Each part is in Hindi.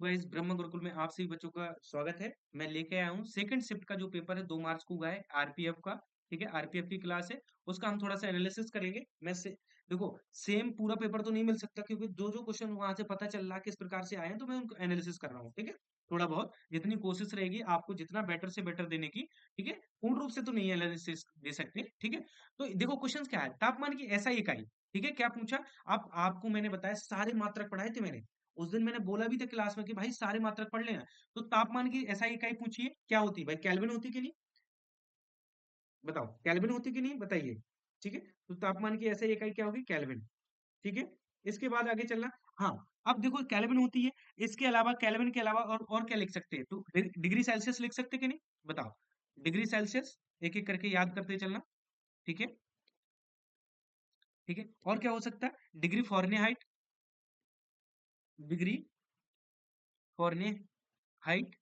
गाइस ब्रह्म गुरुकुल में आप सभी बच्चों का स्वागत है। मैं लेके आया हूँ सेकंड शिफ्ट का जो पेपर है 2 मार्च को हुआ है आरपीएफ का। ठीक है, आरपीएफ की क्लास है, उसका हम थोड़ा सा एनालिसिस करेंगे। मैं से देखो, सेम पूरा पेपर तो नहीं मिल सकता क्योंकि जो क्वेश्चन वहां से पता चल रहा है किस प्रकार से आए हैं, तो मैं उनको एनालिसिस कर रहा हूँ। ठीक है, थोड़ा बहुत जितनी कोशिश रहेगी आपको जितना बेटर से बेटर देने की। ठीक है, पूर्ण रूप से तो नहीं एनालिसिस दे सकते। ठीक है, तो देखो क्वेश्चन क्या है, तापमान की ऐसा इकाई। ठीक है, क्या पूछा? आप आपको मैंने बताया सारे मात्रक पढ़ाए थे मैंने। उस दिन मैंने बोला भी था क्लास में कि भाई सारे मात्रक पढ़ लेना। तो तापमान की ऐसा इकाई पूछिए क्या होती है भाई, केल्विन होती कि नहीं? बताओ, केल्विन होती कि नहीं, बताइए। ठीक है, तो तापमान की ऐसा इकाई क्या होगी, केल्विन। ठीक है, इसके बाद आगे चलना। हाँ, अब देखो केल्विन होती है, इसके अलावा केल्विन के अलावा और क्या लिख सकते हैं? तो डिग्री सेल्सियस लिख सकते कि नहीं, बताओ। डिग्री सेल्सियस एक एक करके याद करते चलना। ठीक है, ठीक है, और क्या हो सकता है? Degree Fahrenheit, degree Fahrenheit.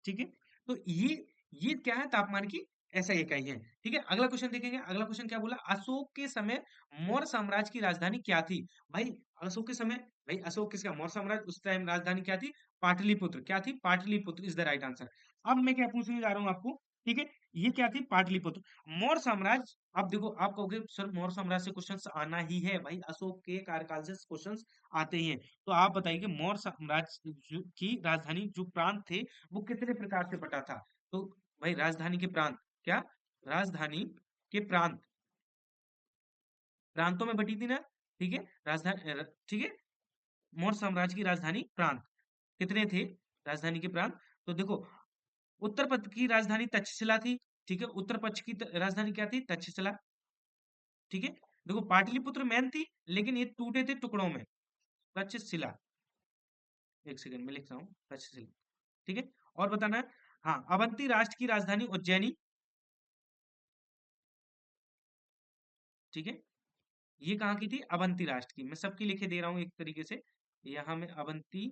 ठीक है, तो ये क्या है, तापमान की ऐसा इकाई है। ठीक है, अगला क्वेश्चन देखेंगे। अगला क्वेश्चन क्या बोला, अशोक के समय मौर्य साम्राज्य की राजधानी क्या थी? भाई अशोक के समय, भाई अशोक किसका, मौर्य साम्राज्य, उस टाइम राजधानी क्या थी? पाटलिपुत्र। क्या थी? Pataliputra is the right answer. अब मैं क्या पूछने जा रहा हूँ आपको। ठीक है, ये क्या थी? पाटलिपुत्र। मौर्य साम्राज्य। अब देखो, आप कहोगे सर मौर्य साम्राज्य से क्वेश्चंस आना ही है, भाई अशोक के कार्यकाल से क्वेश्चंस आते ही हैं। तो आप बताइए कि मौर्य साम्राज्य की राजधानी जो प्रांत थे वो कितने प्रकार से बटा था? तो भाई राजधानी के प्रांत, क्या? राजधानी के प्रांत, प्रांतों में बटी थी ना। ठीक है, राजधानी, ठीक है, मौर्य साम्राज्य की राजधानी प्रांत कितने थे? राजधानी के प्रांत। तो देखो, उत्तर पथ की राजधानी तक्षशिला थी। ठीक है, उत्तर पक्ष की राजधानी क्या थी? तक्षशिला। ठीक है, देखो पाटलिपुत्र मैन थी, लेकिन ये टूटे थे टुकड़ों में। तक्षशिला, एक सेकंड में लिख रहा हूँ, तक्षशिला। ठीक है, और बताना है। हाँ, अवंती राष्ट्र की राजधानी उज्जैनी। ठीक है, ये कहाँ की थी? अवंती राष्ट्र की। मैं सबकी लिखे दे रहा हूँ एक तरीके से। यहाँ में अवंती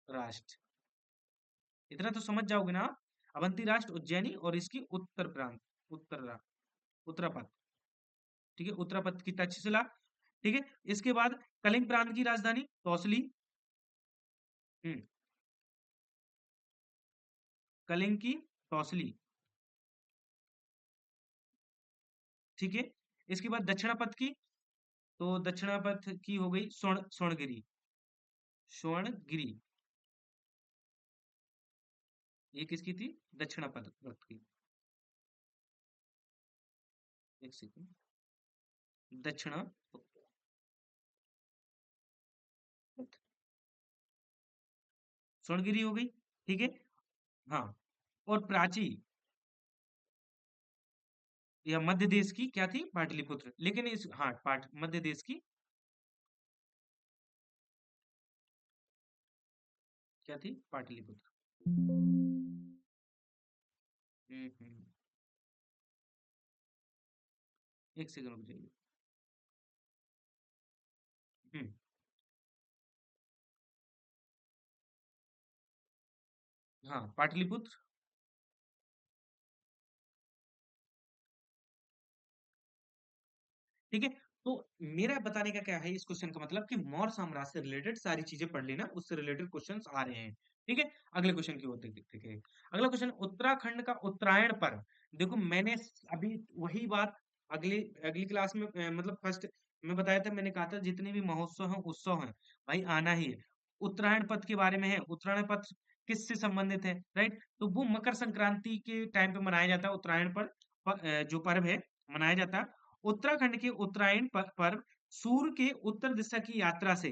राष्ट्र, इतना तो समझ जाओगे ना आप। अवंती राष्ट्र उज्जैनी और इसकी उत्तर प्रांत, उत्तर उत्तरापथ। ठीक है, उत्तरापथ की तक्षशिला। ठीक है, इसके बाद कलिंग प्रांत की राजधानी तौसली। हम्म, कलिंग की तौसली। ठीक है, इसके बाद दक्षिणापथ की, तो दक्षिणापथ की हो गई स्वर्णगिरी। स्वर्णगिरी, ये किसकी थी? दक्षिणापथ की। एक सेकंड, दक्षिणा, स्वर्णगिरी हो गई। ठीक है, हाँ, और प्राची या मध्य देश की क्या थी? पाटलिपुत्र। लेकिन इस, हाँ, पाट मध्य देश की क्या थी? पाटलिपुत्र। हम्म, एक सेकंड रुक जाइए। हम्म, हाँ, पाटलिपुत्र। ठीक है, तो मेरा बताने का क्या है इस क्वेश्चन का मतलब कि मौर्य साम्राज्य से रिलेटेड सारी चीजें पढ़ लेना, उससे रिलेटेड क्वेश्चंस आ रहे हैं। ठीक है, अगले क्वेश्चन की ओर देखते हैं। अगला क्वेश्चन, उत्तराखंड का उत्तरायण पर्व। देखो मैंने अभी वही बात अगली अगली क्लास में, मतलब फर्स्ट में बताया था। मैंने कहा था जितने भी महोत्सव हैं, उत्सव हैं, भाई आना ही है। उत्तरायण पथ के बारे में है। उत्तरायण पथ किससे संबंधित है? राइट, तो वो मकर संक्रांति के टाइम पे मनाया जाता है। उत्तरायण पर जो पर्व है मनाया जाता है। उत्तराखंड के उत्तरायण पर्व सूर्य के उत्तर दिशा की यात्रा से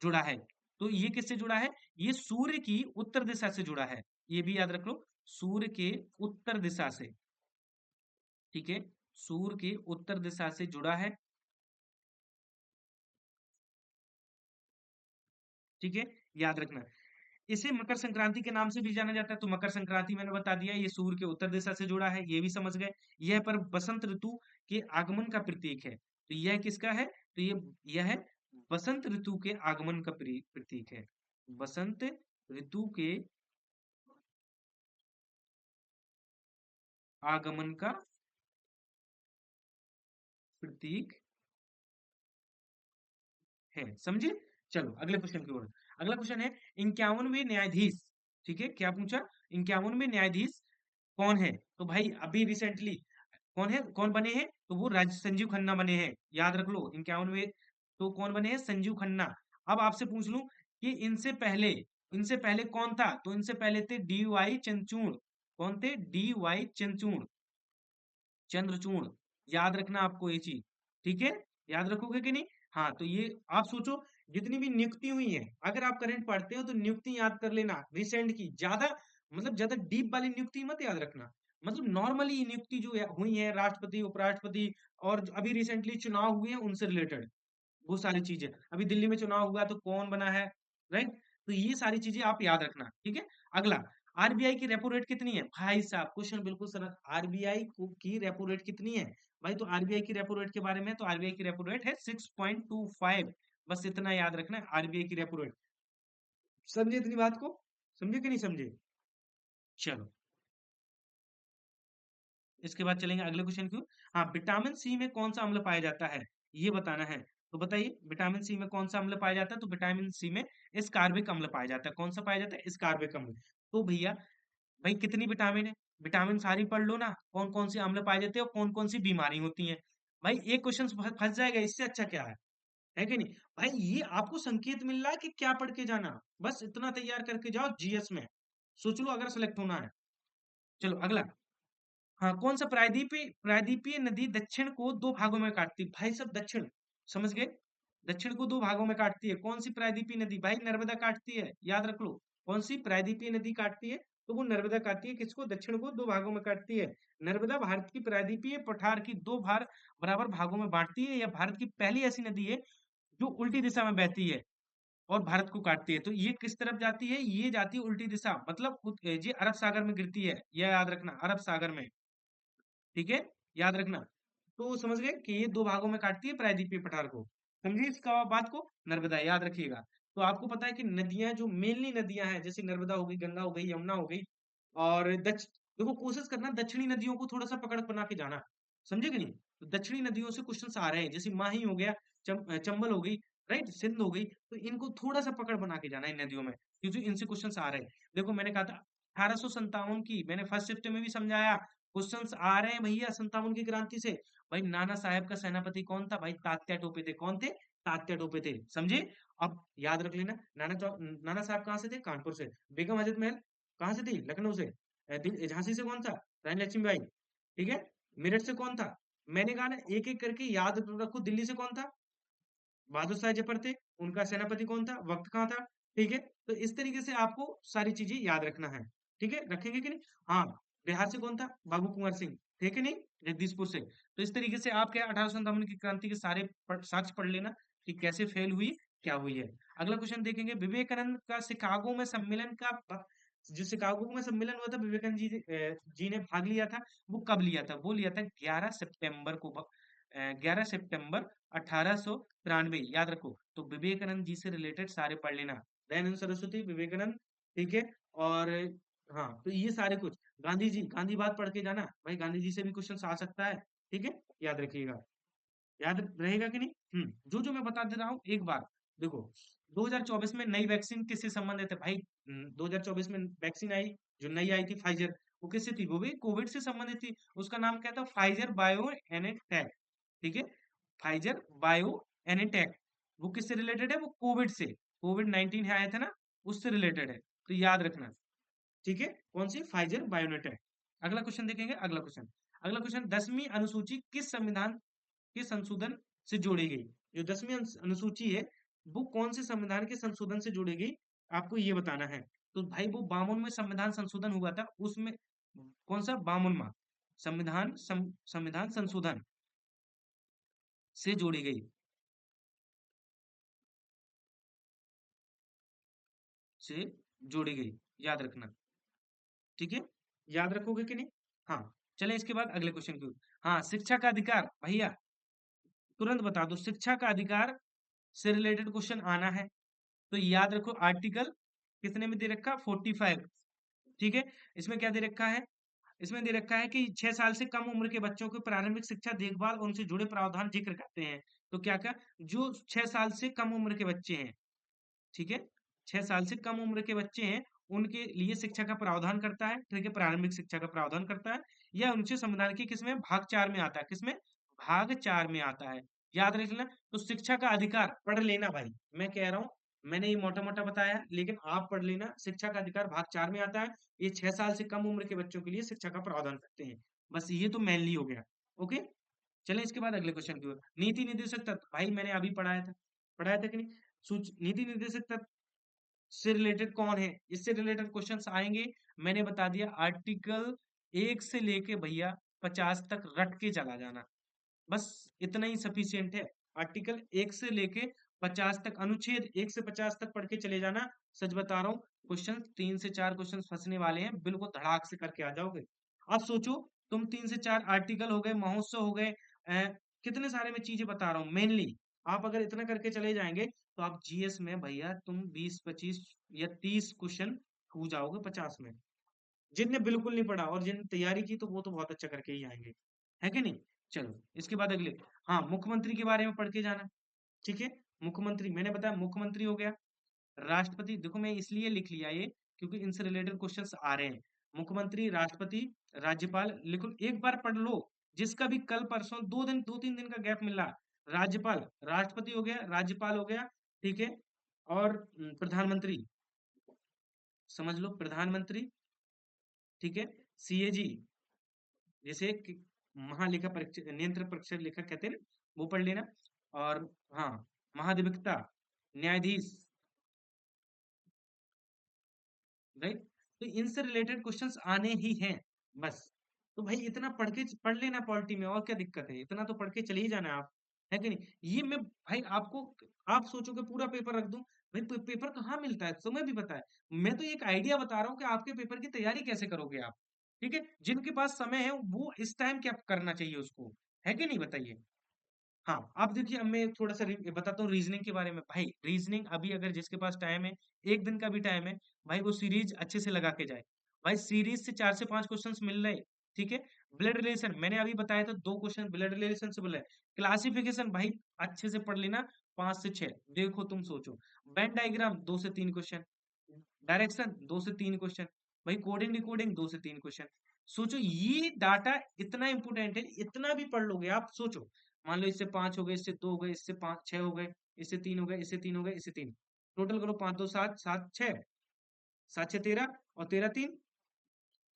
जुड़ा है। तो ये किससे जुड़ा है? ये सूर्य की उत्तर दिशा से जुड़ा है। ये भी याद रख लो, सूर्य के उत्तर दिशा से। ठीक है, सूर्य के उत्तर दिशा से जुड़ा है। ठीक है, याद रखना। इसे मकर संक्रांति के नाम से भी जाना जाता है। तो मकर संक्रांति मैंने बता दिया, ये सूर्य के उत्तर दिशा से जुड़ा है, ये भी समझ गए। यह पर्व बसंत ऋतु के आगमन का प्रतीक है। तो यह किसका है? तो यह है बसंत ऋतु के आगमन का प्रतीक है। बसंत ऋतु के आगमन का प्रतीक है, समझे? चलो अगले क्वेश्चन की ओर। अगला क्वेश्चन है 51वें न्यायाधीश, ठीक है, क्या पूछा? 51वें न्यायाधीश कौन है? तो भाई अभी रिसेंटली कौन है, कौन बने हैं? तो वो राज संजीव खन्ना बने हैं, याद रख लो 51वें। तो कौन बने हैं? संजीव खन्ना। अब आपसे पूछ लूं कि इनसे पहले कौन था? तो इनसे पहले थे डी वाई चंद्रचूड़। कौन थे? D Y Chandrachud, Chandrachud. याद रखना आपको ये चीज, ठीक है? याद रखोगे कि नहीं? हाँ, तो ये आप सोचो, जितनी भी नियुक्ति हुई है, अगर आप करंट पढ़ते हो तो नियुक्ति याद कर लेना रिसेंट की, ज्यादा मतलब ज्यादा डीप वाली नियुक्ति मत याद रखना। मतलब नॉर्मली नियुक्ति जो हुई है, राष्ट्रपति, उपराष्ट्रपति, और अभी रिसेंटली चुनाव हुए हैं उनसे रिलेटेड वो सारी चीजें। अभी दिल्ली में चुनाव हुआ तो कौन बना है, राइट? तो ये सारी चीजें आप याद रखना, ठीक है? अगला, आरबीआई की रेपो रेट कितनी है? भाई साहब क्वेश्चन बिल्कुल सरल। आरबीआई की रेपो रेट कितनी है? भाई तो आरबीआई की रेपो रेट के बारे में, तो आरबीआई की रेपो रेट है 6.25। बस इतना याद रखना है, आरबीआई की रेपो रेट। समझे इतनी बात को? समझे कि नहीं समझे? चलो इसके बाद चलेंगे अगले क्वेश्चन की ओर। हाँ, विटामिन सी में कौन सा अम्ल पाया जाता है, ये बताना है। तो बताइए विटामिन सी में कौन सा अम्ल पाया जाता है? तो विटामिन सी में स्कार्बिक अम्ल पाया जाता है। कौन सा पाया जाता है? स्कार्बिक अम्ल। तो भैया, भाई कितनी विटामिन है? विटामिन सारी पढ़ लो ना, कौन कौन से अम्ल पाए जाते हैं और कौन कौन सी बीमारी होती है। भाई एक क्वेश्चन फंस जाएगा, इससे अच्छा क्या है कि नहीं? भाई ये आपको संकेत मिल रहा है कि क्या पढ़ के जाना, बस इतना तैयार करके जाओ जीएस में। सोच लो अगर सेलेक्ट होना है। चलो अगला। हाँ, कौन सा प्रायद्वीपीय प्रायद्वीपीय नदी दक्षिण को दो भागों में काटती है? भाई सब दक्षिण, समझ गए? दक्षिण को दो भागों में काटती है, कौन सी प्रायद्वीपीय नदी? भाई नर्मदा काटती है, याद रख लो। कौन सी प्रायद्वीपीय नदी काटती है? तो वो नर्मदा काटती है। किसको? दक्षिण को दो भागों में काटती है। नर्मदा भारत की प्रायद्वीपीय पठार की दो बराबर भागों में बांटती है। यह भारत की पहली ऐसी नदी है जो उल्टी दिशा में बहती है और भारत को काटती है। तो ये किस तरफ जाती है? ये जाती है उल्टी दिशा, मतलब ये अरब सागर में गिरती है, यह याद रखना, अरब सागर में, ठीक है? याद रखना। तो समझ गए कि ये दो भागों में काटती है प्रायद्वीपीय पठार को। समझिए इसका बात को, नर्मदा याद रखिएगा। तो आपको पता है कि नदियां जो मेनली नदियां हैं, जैसे नर्मदा हो गई, गंगा हो गई, यमुना हो गई, और देखो कोशिश करना दक्षिणी नदियों को थोड़ा सा पकड़ बना के जाना, समझे कि नहीं? तो दक्षिणी नदियों से क्वेश्चन आ रहे हैं, जैसे माही हो गया, चंबल हो गई, राइट, सिंध हो गई, तो इनको थोड़ा सा पकड़ बना के जाना इन नदियों में, क्योंकि इनसे क्वेश्चन आ रहे हैं। देखो मैंने कहा था 1857 की, मैंने फर्स्ट शिफ्ट में भी समझाया, क्वेश्चंस आ रहे हैं भैया 57 की क्रांति से। भाई नाना साहब का सेनापति कौन था? भाई तात्या टोपे थे। कौन थे? तात्या टोपे थे, समझे? अब याद रख लेना, नाना साहब कहाँ से थे? कानपुर से। बेगम हजरत महल कहाँ से थी? लखनऊ से। झांसी से कौन था? रानी लक्ष्मीबाई, ठीक है? मेरठ से कौन था? मैंने कहा ना, एक एक करके याद रखो। दिल्ली से कौन था? बहादुर शाह जफर थे। उनका सेनापति कौन था? वक्त कहाँ था? ठीक है? तो इस तरीके से आपको सारी चीजें याद रखना है, ठीक है? रखेंगे कि नहीं? हाँ, बिहार से कौन था? बाबू कुंवर सिंह, ठीक है नहीं? जगदीशपुर से। तो इस तरीके से आप क्या 1857 की क्रांति के सारे साक्ष्य पढ़ लेना कि कैसे फेल हुई, क्या हुई है। अगला क्वेश्चन देखेंगे, विवेकानंद का शिकागो में सम्मेलन का जो शिकागो में सम्मेलन हुआ था, विवेकानंद जी ने भाग लिया था, वो कब लिया था? वो लिया था 11 सितंबर को। 11 सितंबर 1893, याद रखो। तो विवेकानंद जी से रिलेटेड सारे पढ़ लेना। दयानंद सरस्वती, विवेकानंद, ठीक है? और हाँ, तो ये सारे कुछ, गांधी जी, गांधी बात पढ़ के जाना भाई, गांधी जी से भी क्वेश्चन आ सकता है, ठीक है? याद रखिएगा। याद रहेगा कि नहीं? जो जो मैं बता दे रहा हूँ एक बार। देखो 2024 में नई वैक्सीन किससे संबंधित है भाई? 2024 में वैक्सीन आई, जो नई आई थी फाइजर, वो किससे थी? वो भी कोविड से संबंधित थी। उसका नाम क्या था? फाइजर बायो एनेटेक, ठीक है? Pfizer BioNTech. वो किससे रिलेटेड है? वो कोविड से, कोविड 19 है आया था ना, उससे रिलेटेड है। तो याद रखना, ठीक है? कौन सी? फाइजर बायोनेटेक। अगला क्वेश्चन देखेंगे। अगला क्वेश्चन 10वीं अनुसूची किस संविधान के संशोधन से जोड़ी गई? जो 10वीं अनुसूची है, वो कौन से संविधान के संशोधन से जोड़ी गई, आपको ये बताना है। तो भाई वो 52 संविधान संशोधन हुआ था, उसमें कौन सा? 52वां संविधान संशोधन से जोड़ी गई, से जोड़ी गई, याद रखना, ठीक है? याद रखोगे कि नहीं? हाँ, चलें इसके बाद अगले क्वेश्चन की ओर। हाँ, शिक्षा का अधिकार, भैया तुरंत बता दो, शिक्षा का अधिकार से रिलेटेड क्वेश्चन आना है। तो याद रखो, आर्टिकल कितने में दे रखा? 45, ठीक है? इसमें क्या दे रखा है? इसमें दे रखा है कि 6 साल से कम उम्र के बच्चों को प्रारंभिक शिक्षा देखभाल और उनसे जुड़े प्रावधान जिक्र करते हैं। तो क्या क्या? जो 6 साल से कम उम्र के बच्चे हैं, ठीक है? 6 साल से कम उम्र के बच्चे हैं, उनके लिए शिक्षा का प्रावधान करता है, ठीक है? प्रारंभिक शिक्षा का प्रावधान करता है, या अनुच्छेद संविधान के किसमें भाग 4 में आता है, किसमें? भाग 4 में आता है। याद रख लेना, तो शिक्षा का अधिकार पढ़ लेना भाई, मैं कह रहा हूँ, मैंने ये मोटा-मोटा बताया है, लेकिन आप पढ़ लेना, शिक्षा का अधिकार भाग 4 में आता है, ये 6 साल से कम उम्र के बच्चों के लिए शिक्षा का प्रावधान करते हैं। बस ये तो मेनली हो गया, ओके? चलें इसके बाद अगले क्वेश्चन की ओर। नीति निर्देशक तत्व, भाई मैंने अभी पढ़ाया था कि नहीं? नीति निर्देशक तत्व से रिलेटेड कौन है? इससे रिलेटेड क्वेश्चंस आएंगे। मैंने बता दिया, आर्टिकल 1 से लेके भैया 50 तक रट के चला जाना, बस इतना ही सफिशियंट है। आर्टिकल 1 से लेके 50 तक, अनुच्छेद 1 से 50 तक पढ़ के चले जाना। सच बता रहा हूँ, क्वेश्चन 3 से 4 क्वेश्चन फंसने वाले हैं, बिल्कुल धड़ाक से करके आ जाओगे। अब सोचो, तुम 3 से 4 आर्टिकल हो गए, महोत्सव हो गए, कितने सारे मैं चीजें बता रहा हूँ मेनली। आप अगर इतना करके चले जाएंगे तो आप जीएस में भैया तुम 20-25 या 30 क्वेश्चन हो जाओगे 50 में। जिनने बिल्कुल नहीं पढ़ा और जिनने तैयारी की तो वो तो बहुत अच्छा करके ही आएंगे, है कि नहीं? चलो इसके बाद अगले, हाँ, मुख्यमंत्री के बारे में पढ़ के जाना, ठीक है? मुख्यमंत्री मैंने बताया, मुख्यमंत्री हो गया। राष्ट्रपति, देखो मैं इसलिए लिख लिया ये, क्योंकि इनसे रिलेटेड क्वेश्चंस आ रहे हैं। मुख्यमंत्री, राष्ट्रपति, राज्यपाल, लिखो एक बार पढ़ लो, जिसका भी कल परसों 2-3 दिन का गैप मिल रहा है। राज्यपाल, राष्ट्रपति हो गया, राज्यपाल हो गया, ठीक है? और प्रधानमंत्री, समझ लो प्रधानमंत्री, ठीक है? सीएजी, जैसे कि महालेखा परीक्षक, नियंत्रक परीक्षक लेखक कहते हैं ना, वो पढ़ लेना। और हाँ, महाधिवक्ता, न्यायाधीश, राइट? तो इनसे रिलेटेड क्वेश्चंस आने ही हैं, बस। तो भाई इतना पढ़ लेना पॉलिटी में, और क्या दिक्कत है? इतना तो पढ़ के चले ही जाना आप, है कि नहीं? ये मैं भाई आपको, आप सोचोगे पूरा पेपर रख दूं, भाई पेपर कहाँ मिलता है, तुम्हें भी पता है। मैं तो एक आइडिया बता रहा हूँ कि आपके पेपर की तैयारी कैसे करोगे आप, ठीक है? जिनके पास समय है वो इस टाइम क्या करना चाहिए उसको, है कि नहीं, बताइए? हाँ, आप देखिए, अब मैं थोड़ा-सा बताता हूँ रीज़निंग के बारे में। भाई रीज़निंग अभी अगर जिसके पास टाइम है, 1 दिन का भी टाइम है, भाई वो सीरीज़ अच्छे से लगा के जाए। भाई सीरीज़ से 4 से 5 क्वेश्चन्स मिल रहे, ठीक है? ब्लड रिलेशन मैंने अभी बताया था, 2 क्वेश्चन ब्लड रिलेशन से मिल रहे। क्लासिफिकेशन भाई अच्छे से पढ़ लेना, 5 से 6। देखो तुम सोचो, वेन डायग्राम 2 से 3 क्वेश्चन, डायरेक्शन 2 से 3 क्वेश्चन, भाई कोडिंग डिकोडिंग 2 से 3 क्वेश्चन। सोचो ये डाटा इतना इंपॉर्टेंट है, इतना भी पढ़ लोगे आप, सोचो। मान लो इससे 5 हो गए, इससे 2 हो गए, इससे 5 6 हो गए, इससे 3 हो गए, इससे 3 हो गए, इससे 3, टोटल करो, 5 2 7 7 6, 7 6 13, और 13 3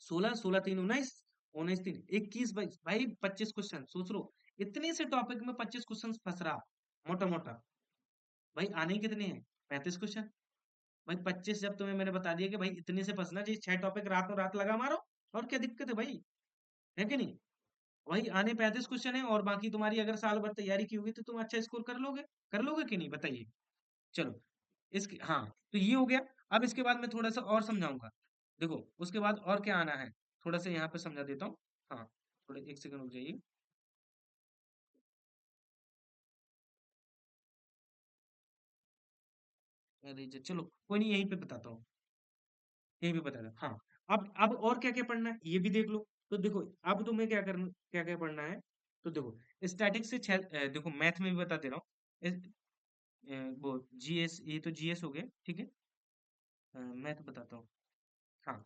16, 16 3 19, 19 3 21, भाई 25 क्वेश्चन, सोच लो। इतने से टॉपिक में 25 क्वेश्चन फंस रहा, मोटा मोटा। भाई आने ही कितने हैं? 35 क्वेश्चन। भाई 25 जब तुम्हें मैंने बता दिया कि भाई इतने से फंसना चाहिए, 6 टॉपिक रातों रात लगा मारो, और क्या दिक्कत है भाई, है कि नहीं? वही आने 35 क्वेश्चन है, और बाकी तुम्हारी अगर साल भर तैयारी की होगी तो तुम अच्छा स्कोर कर लोगे कि नहीं, बताइए? चलो, इसके, हाँ, तो ये हो गया। अब इसके बाद मैं थोड़ा सा और समझाऊंगा। देखो उसके बाद और क्या आना है, थोड़ा सा यहाँ पे समझा देता हूँ। हाँ, थोड़े 1 सेकंड रुक जाइए। अरे चलो कोई नहीं, यहीं पे बताता हूँ, यहीं पे बताता हूँ। हाँ, अब और क्या क्या पढ़ना है ये भी देख लो। तो देखो, अब तुम्हें क्या क्या पढ़ना है। तो देखो, स्टैटिक से देखो मैथ में भी बता दे रहा हूँ। वो जीएस, ये तो जीएस हो गया, ठीक है? मैं तो बताता हूँ। हाँ,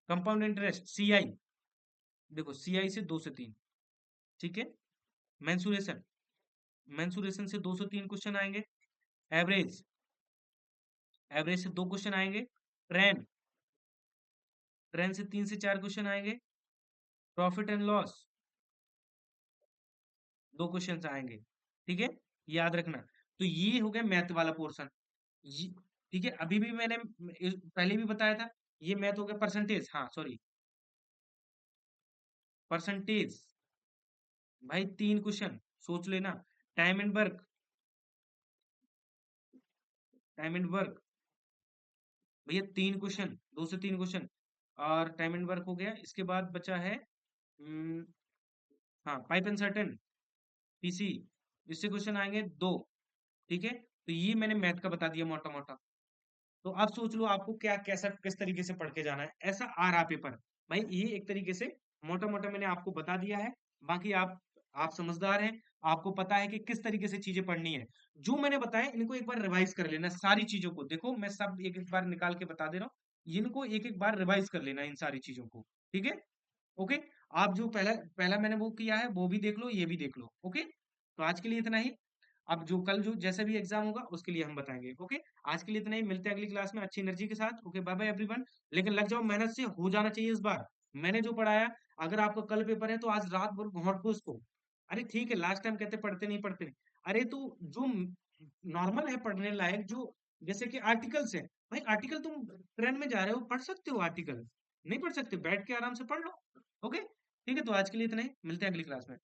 कंपाउंड इंटरेस्ट सीआई, देखो सीआई से 2 से 3, ठीक है? मेंसुरेशन, मेंसुरेशन से 2 से 3 क्वेश्चन आएंगे। एवरेज, एवरेज से 2 क्वेश्चन आएंगे। ट्रेंड, ट्रेंड से 3 से 4 क्वेश्चन आएंगे। प्रॉफिट एंड लॉस, 2 क्वेश्चन आएंगे, ठीक है? याद रखना। तो ये हो गया मैथ वाला पोर्शन। ये, ठीक है? अभी भी मैंने पहले भी बताया था, ये मैथ हो गया परसेंटेज, हाँ सॉरी, परसेंटेज। भाई 3 क्वेश्चन सोच लेना। Time and work, time and work, भैया 3 क्वेश्चन, 2 से 3 क्वेश्चन, और टाइम एंड वर्क हो गया। इसके बाद बचा है, हम्म, हाँ, पाइप एंड सर्टेन, पीसी, इससे क्वेश्चन आएंगे 2, ठीक है? तो ये मैंने मैथ का बता दिया मोटा मोटा। तो आप सोच लो आपको क्या, कैसा, किस तरीके से पढ़ के जाना है, ऐसा आ रहा पेपर। भाई ये एक तरीके से मोटा मोटा मैंने आपको बता दिया है। बाकी आप आप समझदार हैं, आपको पता है कि किस तरीके से चीज़ें पढ़नी है। जो मैंने बताया इनको एक बार रिवाइज़ कर लेना सारी चीज़ों को। देखो मैं सब एक-एक बार निकाल के बता दे रहा हूँ। इनको एक-एक बार रिवाइज़ कर लेना इन सारी चीज़ों को, ठीक है? ओके? आप जो पहला पहला मैंने वो किया है वो भी देख लो, ये भी देख लो, ओके? तो आज के लिए इतना ही। अब जो कल जो जैसे भी एग्ज़ाम होगा उसके लिए हम बताएँगे, ओके? आज के लिए इतना ही, मिलते हैं अगली क्लास में अच्छी एनर्जी के साथ। Okay, bye bye everyone. लेकिन लग जाओ मेहनत से, हो जाना चाहिए इस बार। मैंने जो पढ़ाया, अगर आपका कल पेपर है तो आज रात भर घोंट दो उसको। अरे ठीक है, लास्ट टाइम कहते पढ़ते नहीं, पढ़ते नहीं। अरे तो जो नॉर्मल है पढ़ने लायक, जो जैसे कि आर्टिकल्स हैं, भाई आर्टिकल तुम ट्रेन में जा रहे हो, पढ़ सकते हो आर्टिकल। नहीं पढ़ सकते, बैठ के आराम से पढ़ लो। ओके? ठीक है, तो आज के लिए इतना ही, मिलते हैं अगली क्लास में।